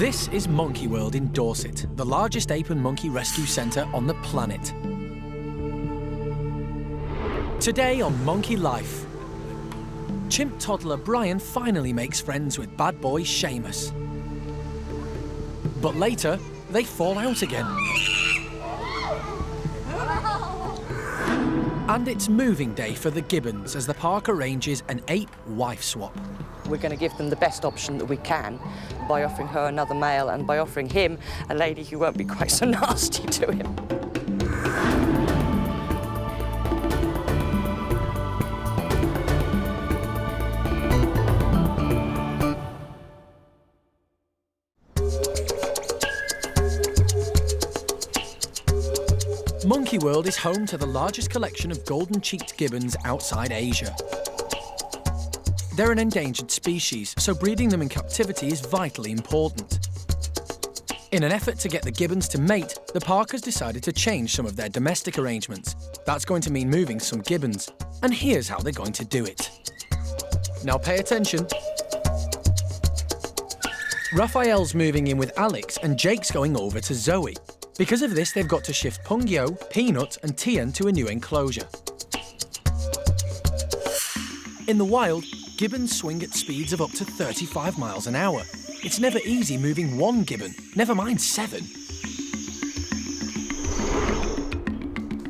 This is Monkey World in Dorset, the largest ape and monkey rescue centre on the planet. Today on Monkey Life, chimp toddler Brian finally makes friends with bad boy Seamus. But later, they fall out again. And it's moving day for the Gibbons as the park arranges an ape wife swap. We're going to give them the best option that we can by offering her another male and by offering him a lady who won't be quite so nasty to him. Monkey World is home to the largest collection of golden-cheeked gibbons outside Asia. They're an endangered species, so breeding them in captivity is vitally important. In an effort to get the gibbons to mate, the park has decided to change some of their domestic arrangements. That's going to mean moving some gibbons, and here's how they're going to do it. Now pay attention. Raphael's moving in with Alex, and Jake's going over to Zoe. Because of this, they've got to shift Pungyo, Peanut and Tian to a new enclosure. In the wild, gibbons swing at speeds of up to 35 miles an hour. It's never easy moving one gibbon, never mind 7.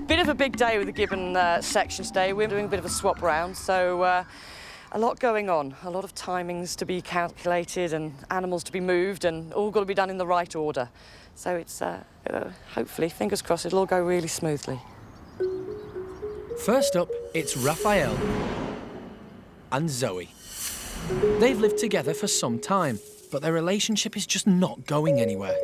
Bit of a big day with the gibbon section today. We're doing a bit of a swap round, so a lot going on. A lot of timings to be calculated and animals to be moved, and all got to be done in the right order. So it's, hopefully, fingers crossed, it'll all go really smoothly. First up, it's Raphael and Zoe. They've lived together for some time, but their relationship is just not going anywhere.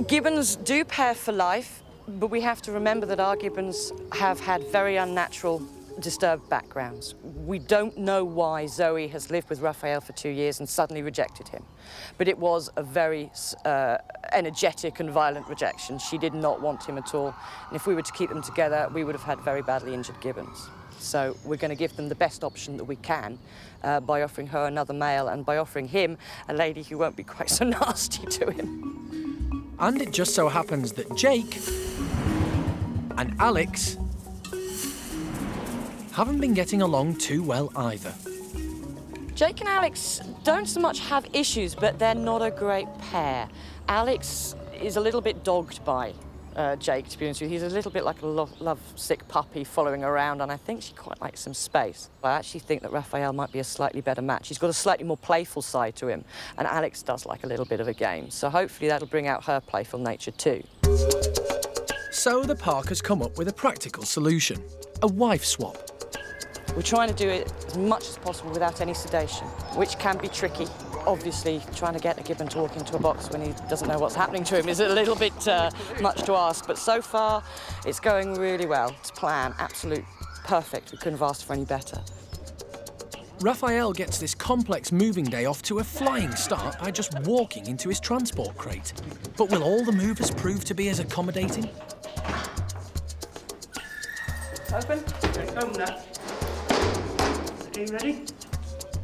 Gibbons do pair for life, but we have to remember that our gibbons have had very unnatural, disturbed backgrounds. We don't know why Zoe has lived with Raphael for 2 years and suddenly rejected him. But it was a very energetic and violent rejection. She did not want him at all. And if we were to keep them together, we would have had very badly injured gibbons. So we're going to give them the best option that we can by offering her another male and by offering him a lady who won't be quite so nasty to him. And it just so happens that Jake and Alex haven't been getting along too well either. Jake and Alex don't so much have issues, but they're not a great pair. Alex is a little bit dogged by Jake, to be honest with you. He's a little bit like a love-sick puppy following around, and I think she quite likes some space. I actually think that Raphael might be a slightly better match. He's got a slightly more playful side to him, and Alex does like a little bit of a game. So hopefully that'll bring out her playful nature too. So the park has come up with a practical solution, a wife swap. We're trying to do it as much as possible without any sedation, which can be tricky. Obviously, trying to get a gibbon to walk into a box when he doesn't know what's happening to him is a little bit much to ask, but so far it's going really well. It's plan, absolute perfect. We couldn't have asked for any better. Raphael gets this complex moving day off to a flying start by just walking into his transport crate. But will all the movers prove to be as accommodating? Open. Open that. Are you ready?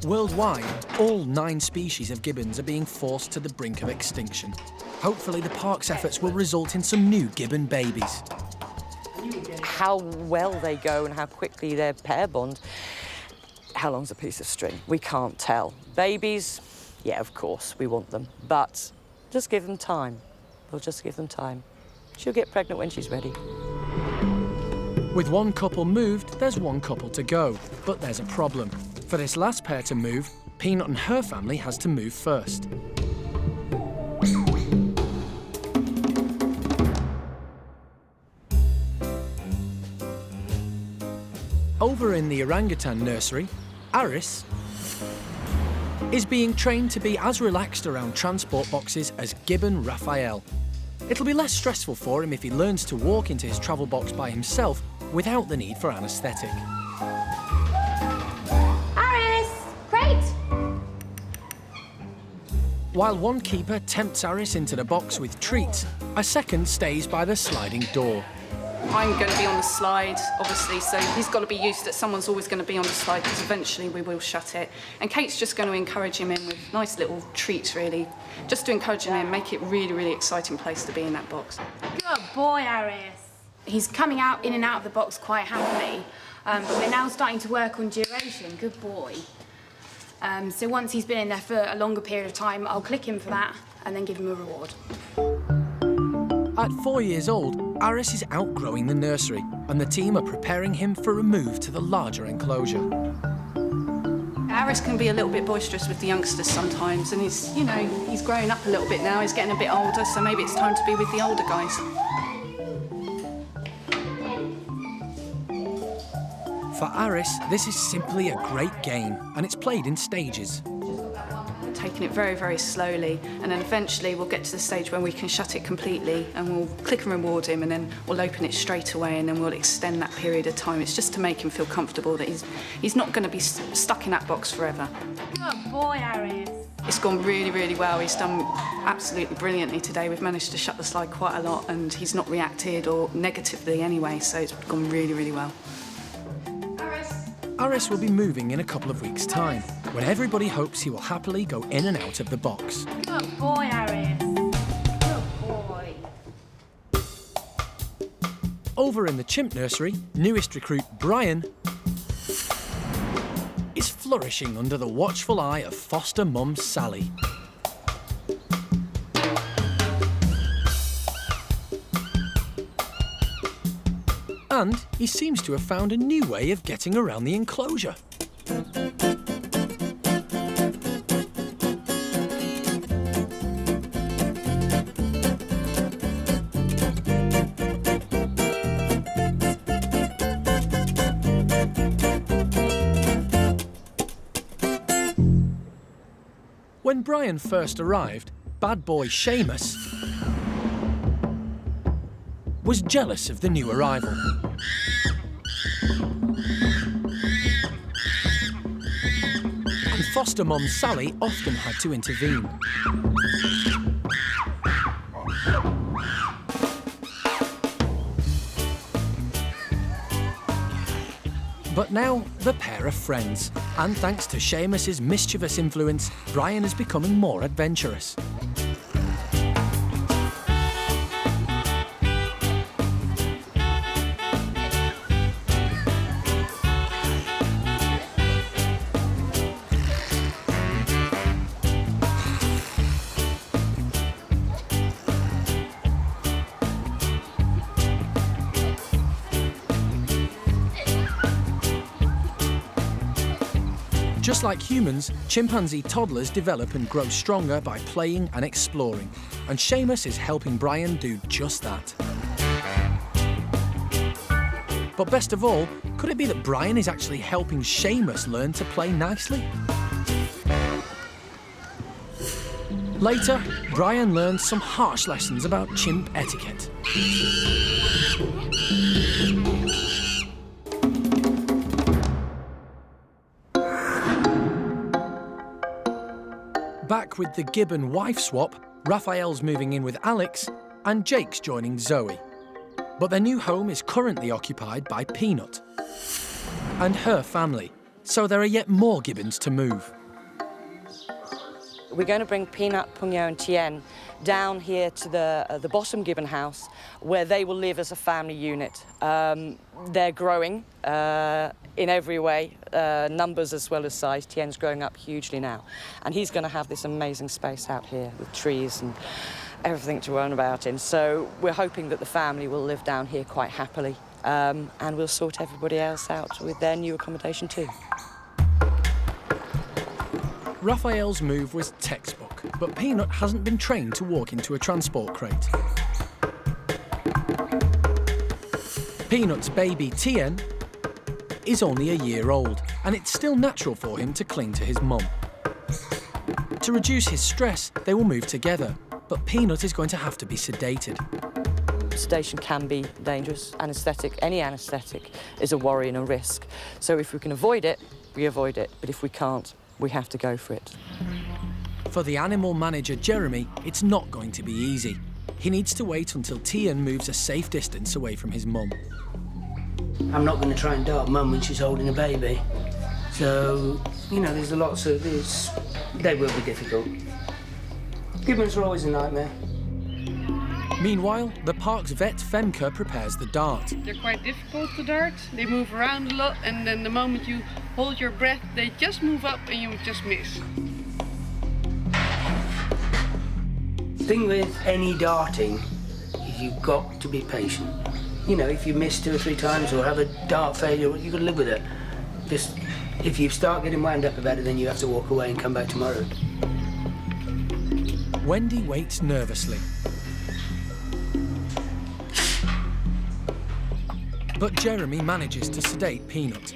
Worldwide, all 9 species of gibbons are being forced to the brink of extinction. Hopefully the park's efforts will result in some new gibbon babies. How well they go and how quickly their pair bond, how long's a piece of string? We can't tell. Babies, yeah, of course, we want them, but just give them time. We'll just give them time. She'll get pregnant when she's ready. With one couple moved, there's one couple to go. But there's a problem. For this last pair to move, Peanut and her family has to move first. Over in the orangutan nursery, Aris is being trained to be as relaxed around transport boxes as Gibbon Raphael. It'll be less stressful for him if he learns to walk into his travel box by himself without the need for anaesthetic. Aris! Great! While one keeper tempts Aris into the box with treats, a second stays by the sliding door. I'm going to be on the slide, obviously, so he's got to be used that someone's always going to be on the slide because eventually we will shut it. And Kate's just going to encourage him in with nice little treats, really, just to encourage him in, make it really, really exciting place to be in that box. Good boy, Aris. He's coming out in and out of the box quite happily, but we're now starting to work on duration. Good boy. So once he's been in there for a longer period of time, I'll click him for that and then give him a reward. At 4 years old, Aris is outgrowing the nursery, and the team are preparing him for a move to the larger enclosure. Aris can be a little bit boisterous with the youngsters sometimes, and he's, you know, he's growing up a little bit now, he's getting a bit older, so maybe it's time to be with the older guys. For Aris, this is simply a great game, and it's played in stages. Taking it very, very slowly, and then eventually we'll get to the stage when we can shut it completely, and we'll click and reward him, and then we'll open it straight away, and then we'll extend that period of time. It's just to make him feel comfortable that he's not going to be stuck in that box forever. Good boy, Aris. It's gone really, really well. He's done absolutely brilliantly today. We've managed to shut the slide quite a lot, and he's not reacted or negatively anyway, so it's gone really, really well. Aris will be moving in a couple of weeks' time, when everybody hopes he will happily go in and out of the box. Good boy, Aris. Good boy. Over in the chimp nursery, newest recruit Brian is flourishing under the watchful eye of foster mum Sally. And he seems to have found a new way of getting around the enclosure. When Brian first arrived, bad boy Seamus was jealous of the new arrival. And foster mum Sally often had to intervene. But now the pair are friends, and thanks to Seamus's mischievous influence, Brian is becoming more adventurous. Just like humans, chimpanzee toddlers develop and grow stronger by playing and exploring, and Seamus is helping Brian do just that. But best of all, could it be that Brian is actually helping Seamus learn to play nicely? Later, Brian learns some harsh lessons about chimp etiquette. Back with the Gibbon wife swap, Raphael's moving in with Alex, and Jake's joining Zoe. But their new home is currently occupied by Peanut and her family, so there are yet more Gibbons to move. We're going to bring Peanut, Pungyo and Tien down here to the bottom Gibbon house, where they will live as a family unit. They're growing in every way, numbers as well as size. Tien's growing up hugely now, and he's going to have this amazing space out here with trees and everything to run about in. So we're hoping that the family will live down here quite happily, and we'll sort everybody else out with their new accommodation too. Raphael's move was textbook, but Peanut hasn't been trained to walk into a transport crate. Peanut's baby Tien is only a year old, and it's still natural for him to cling to his mum. To reduce his stress, they will move together, but Peanut is going to have to be sedated. Sedation can be dangerous. Anesthetic, any anesthetic, is a worry and a risk. So if we can avoid it, we avoid it. But if we can't, we have to go for it. For the animal manager, Jeremy, it's not going to be easy. He needs to wait until Tian moves a safe distance away from his mum. I'm not going to try and dart Mum when she's holding a baby. So, you know, there's lots of this. They will be difficult. Gibbons are always a nightmare. Meanwhile, the park's vet Femke prepares the dart. They're quite difficult to dart. They move around a lot, and then the moment you hold your breath, they just move up and you just miss. The thing with any darting is you've got to be patient. You know, if you miss 2 or 3 times or have a dart failure, you've got to live with it. Just, if you start getting wound up about it, then you have to walk away and come back tomorrow. Wendy waits nervously. But Jeremy manages to sedate Peanut.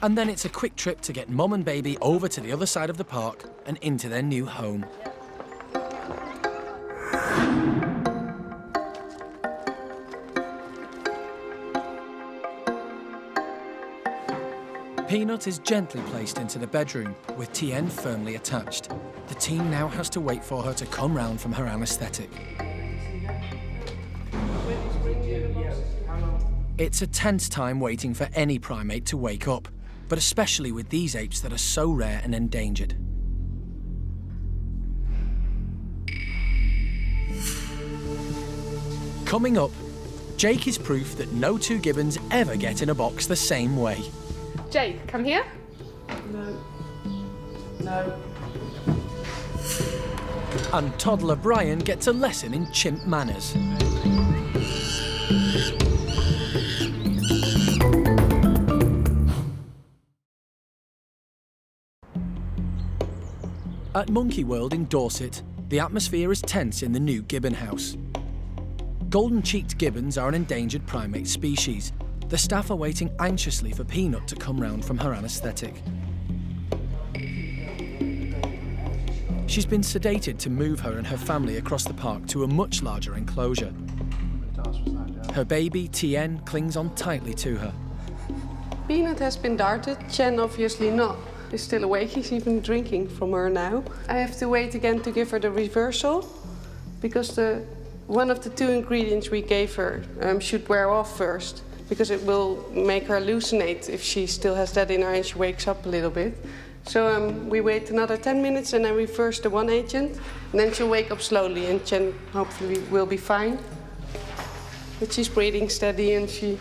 And then it's a quick trip to get Mum and baby over to the other side of the park and into their new home. Peanut is gently placed into the bedroom, with Tien firmly attached. The team now has to wait for her to come round from her anaesthetic. It's a tense time waiting for any primate to wake up, but especially with these apes that are so rare and endangered. Coming up, Jake is proof that no 2 gibbons ever get in a box the same way. Jake, come here. No. And toddler Brian gets a lesson in chimp manners. At Monkey World in Dorset, the atmosphere is tense in the new gibbon house. Golden-cheeked gibbons are an endangered primate species. The staff are waiting anxiously for Peanut to come round from her anaesthetic. She's been sedated to move her and her family across the park to a much larger enclosure. Her baby, Tien, clings on tightly to her. Peanut has been darted, Chen obviously not. He's still awake, he's even drinking from her now. I have to wait again to give her the reversal, because one of the 2 ingredients we gave her should wear off first, because it will make her hallucinate if she still has that in her and she wakes up a little bit. So we wait another 10 minutes and then reverse the 1 agent, and then she'll wake up slowly and Chen hopefully will be fine. But she's breathing steady and she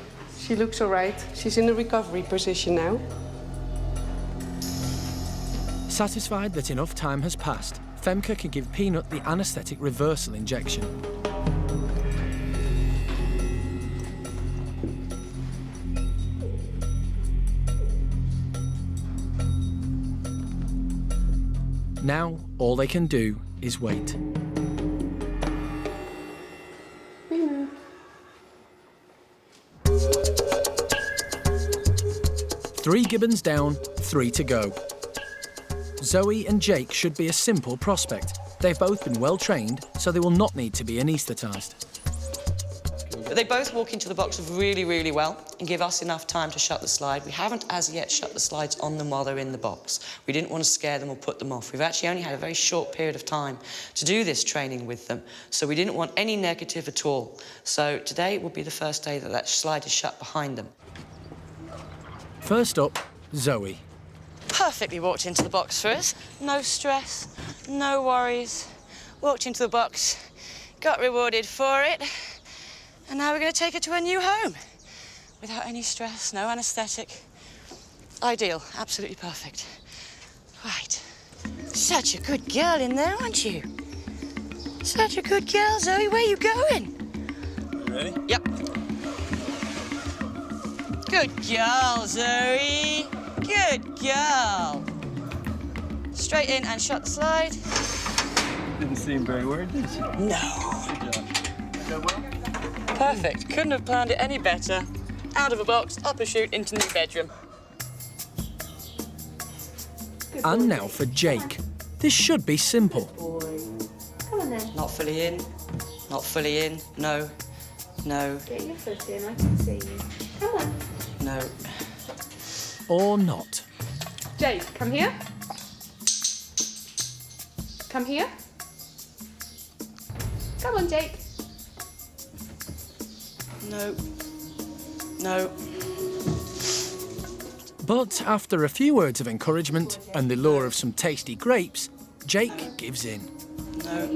looks all right. She's in a recovery position now. Satisfied that enough time has passed, Femke can give Peanut the anaesthetic reversal injection. Now, all they can do is wait. Peanut. 3 gibbons down, 3 to go. Zoe and Jake should be a simple prospect. They've both been well trained, so they will not need to be anaesthetised. They both walk into the box really, really well and give us enough time to shut the slide. We haven't as yet shut the slides on them while they're in the box. We didn't want to scare them or put them off. We've actually only had a very short period of time to do this training with them, so we didn't want any negative at all. So today will be the first day that that slide is shut behind them. First up, Zoe. Perfectly walked into the box for us. No stress, no worries. Walked into the box, got rewarded for it, and now we're going to take her to a new home. Without any stress, no anaesthetic. Ideal, absolutely perfect. Right. Such a good girl in there, aren't you? Such a good girl, Zoe. Where are you going? Ready? Yep. Good girl, Zoe. Good girl. Straight in and shut the slide. Didn't seem very worried, did you? No. Good job. Well? Perfect. Couldn't have planned it any better. Out of a box, up a chute, into the bedroom. And now for Jake. This should be simple. Come on then. Not fully in. Not fully in. No. No. Get your foot in, I can see you. Come on. No. Or not. Jake, come here. Come here. Come on, Jake. No. No. But after a few words of encouragement and the lure of some tasty grapes, Jake gives in. No.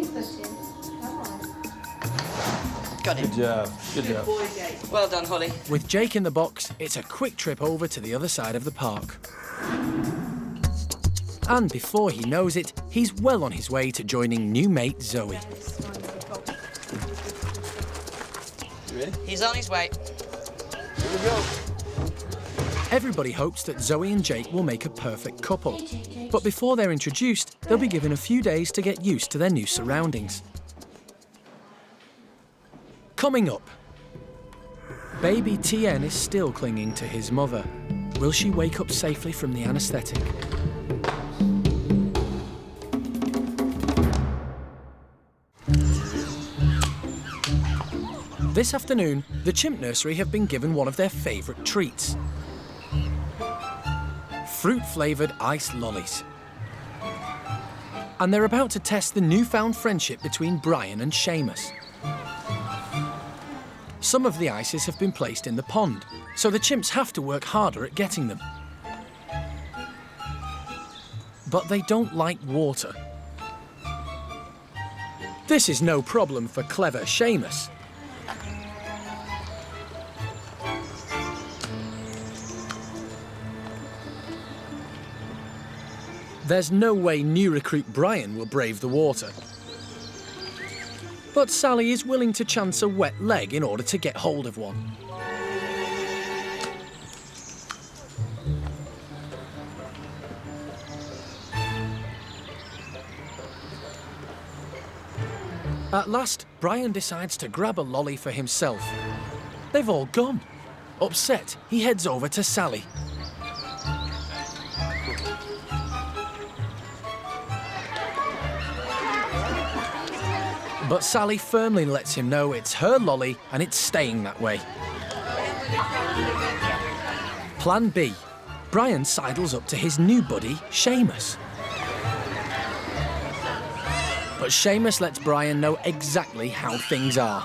Got it. Good job. Good job. Boy, Jake. Well done, Holly. With Jake in the box, it's a quick trip over to the other side of the park. And before he knows it, he's well on his way to joining new mate Zoe. You ready? He's on his way. Here we go. Everybody hopes that Zoe and Jake will make a perfect couple. But before they're introduced, they'll be given a few days to get used to their new surroundings. Coming up, baby Tien is still clinging to his mother. Will she wake up safely from the anaesthetic? This afternoon, the Chimp Nursery have been given one of their favourite treats. Fruit-flavoured ice lollies. And they're about to test the newfound friendship between Brian and Seamus. Some of the ices have been placed in the pond, so the chimps have to work harder at getting them. But they don't like water. This is no problem for clever Seamus. There's no way new recruit Brian will brave the water. But Sally is willing to chance a wet leg in order to get hold of one. At last, Brian decides to grab a lolly for himself. They've all gone. Upset, he heads over to Sally. But Sally firmly lets him know it's her lolly and it's staying that way. Plan B. Brian sidles up to his new buddy, Seamus. But Seamus lets Brian know exactly how things are.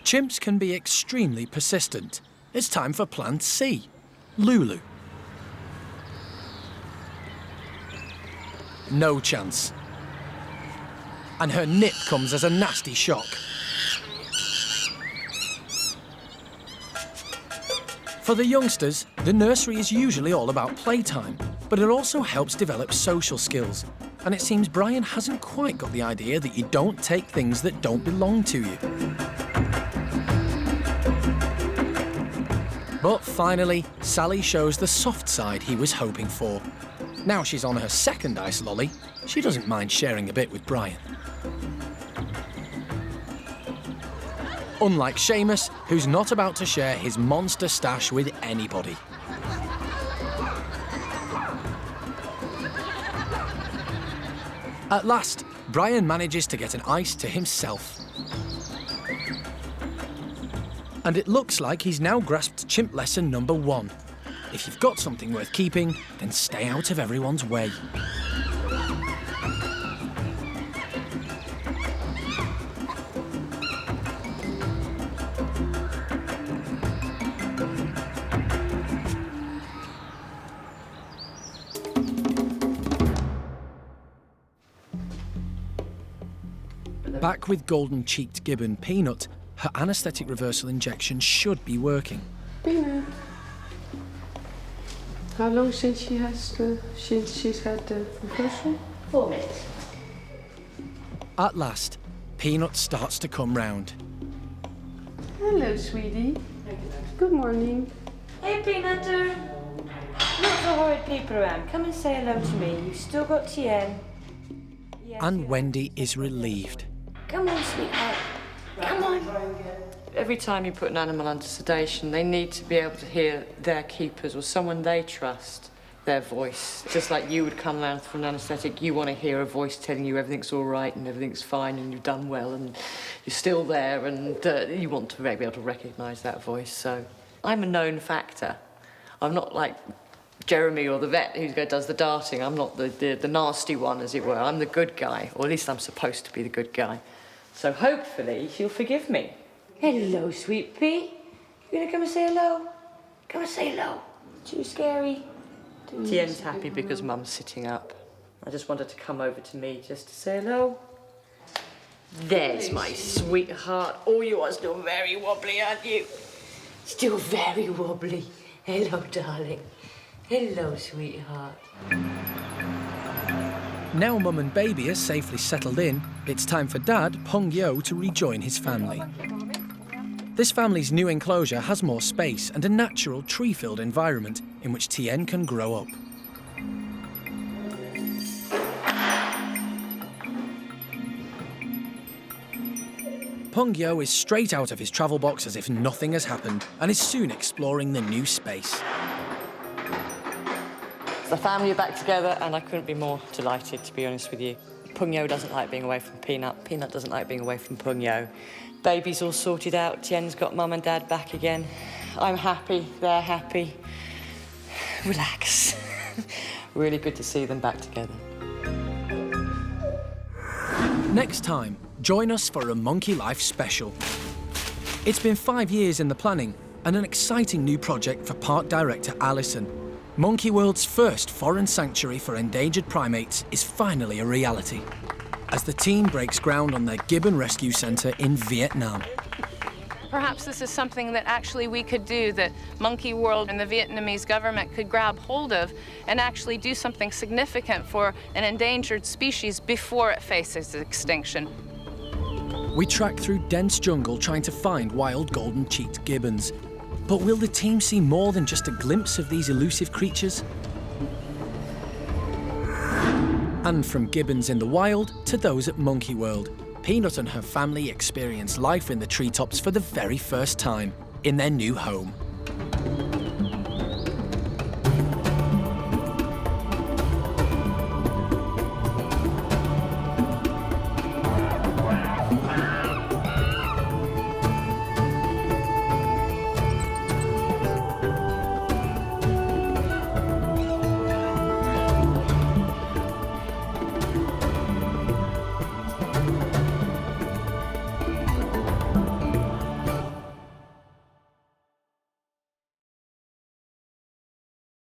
Chimps can be extremely persistent. It's time for Plan C. Lulu. No chance. And her nip comes as a nasty shock. For the youngsters, the nursery is usually all about playtime, but it also helps develop social skills. And it seems Brian hasn't quite got the idea that you don't take things that don't belong to you. But finally, Sally shows the soft side he was hoping for. Now she's on her second ice lolly, she doesn't mind sharing a bit with Brian. Unlike Seamus, who's not about to share his monster stash with anybody. At last, Brian manages to get an ice to himself. And it looks like he's now grasped chimp lesson number 1. If you've got something worth keeping, then stay out of everyone's way. Back with golden-cheeked Gibbon Peanut, her anaesthetic reversal injection should be working. Peanut. How long since she's had the reversal? 4 minutes. At last, Peanut starts to come round. Hello, sweetie. Good morning. Hey, Peanutter. Not the horrid people around. Come and say hello to me. You've still got Tien. Yes, And Wendy is relieved. Come on, sweetheart. Come on. Every time you put an animal under sedation, they need to be able to hear their keepers or someone they trust, their voice. Just like you would come down for an anaesthetic, you want to hear a voice telling you everything's all right and everything's fine and you've done well and you're still there, and you want to be able to recognise that voice. So I'm a known factor. I'm not like Jeremy or the vet who does the darting. I'm not the nasty one, as it were. I'm the good guy, or at least I'm supposed to be the good guy. So hopefully she'll forgive me. Hello, sweet pea. You gonna come and say hello? Come and say hello. Too scary. Tien's happy because Mum's sitting up. I just wanted to come over to me just to say hello. There's my sweetheart. Oh, you are still very wobbly, aren't you? Still very wobbly. Hello, darling. Hello, sweetheart. Now Mum and baby are safely settled in, it's time for Dad, Peng Yo, to rejoin his family. This family's new enclosure has more space and a natural tree-filled environment in which Tien can grow up. Peng Yo is straight out of his travel box as if nothing has happened and is soon exploring the new space. The family are back together and I couldn't be more delighted, to be honest with you. Peng Yo doesn't like being away from Peanut. Peanut doesn't like being away from Peng Yo. Baby's all sorted out. Tien's got Mum and Dad back again. I'm happy, they're happy. Relax. Really good to see them back together. Next time, join us for a Monkey Life special. It's been 5 years in the planning and an exciting new project for park director Alison. Monkey World's first foreign sanctuary for endangered primates is finally a reality as the team breaks ground on their Gibbon Rescue Centre in Vietnam. Perhaps this is something that actually we could do, that Monkey World and the Vietnamese government could grab hold of and actually do something significant for an endangered species before it faces extinction. We track through dense jungle trying to find wild golden-cheeked gibbons. But will the team see more than just a glimpse of these elusive creatures? And from gibbons in the wild to those at Monkey World, Peanut and her family experience life in the treetops for the very first time in their new home.